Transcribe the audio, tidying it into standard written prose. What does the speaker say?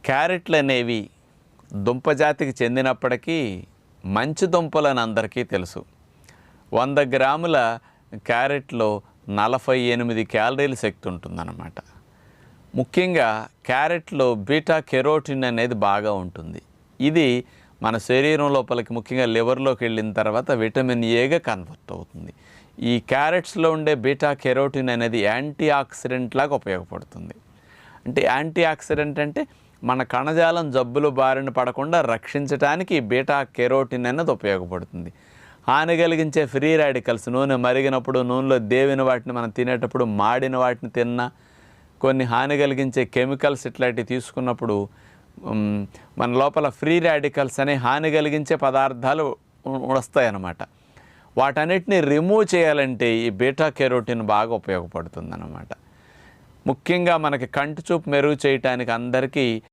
క్యారెట్లు అనేవి దుంపజాతికి చెందినప్పటికీ మంచి దుంపలని అందరికీ తెలుసు. 100 గ్రాముల క్యారెట్లో 48 క్యాలరీల శక్తి ఉంటుందన్నమాట. ముఖ్యంగా క్యారెట్లో బీటా కెరోటిన్ అనేది బాగా ఉంటుంది. ఇది మన శరీరం లోపలికి ముఖ్యంగా లివర్లోకి వెళ్ళిన తర్వాత విటమిన్ ఏగా కన్వర్ట్ అవుతుంది. ఈ క్యారెట్స్లో ఉండే బీటా కెరోటిన్ అనేది యాంటీ ఆక్సిడెంట్ లాగా ఉపయోగపడుతుంది. అంటే యాంటీ ఆక్సిడెంట్ అంటే మన కణజాలం జబ్బులు బారిన పడకుండా రక్షించడానికి బీటా కెరోటిన్ అనేది ఉపయోగపడుతుంది. హాని కలిగించే ఫ్రీ రాడికల్స్, నూనె మరిగినప్పుడు నూనెలో దేవిన వాటిని మనం తినేటప్పుడు, మాడిన వాటిని తిన్నా, కొన్ని హాని కలిగించే కెమికల్స్ ఇట్లాంటివి తీసుకున్నప్పుడు మన లోపల ఫ్రీ రాడికల్స్ అనే హాని కలిగించే పదార్థాలు వస్తాయన్నమాట. వాటన్నిటిని రిమూవ్ చేయాలంటే ఈ బీటా కెరోటిన్ బాగా ఉపయోగపడుతుంది అన్నమాట. ముఖ్యంగా మనకి కంటి చూపు మెరుగు చేయటానికి అందరికీ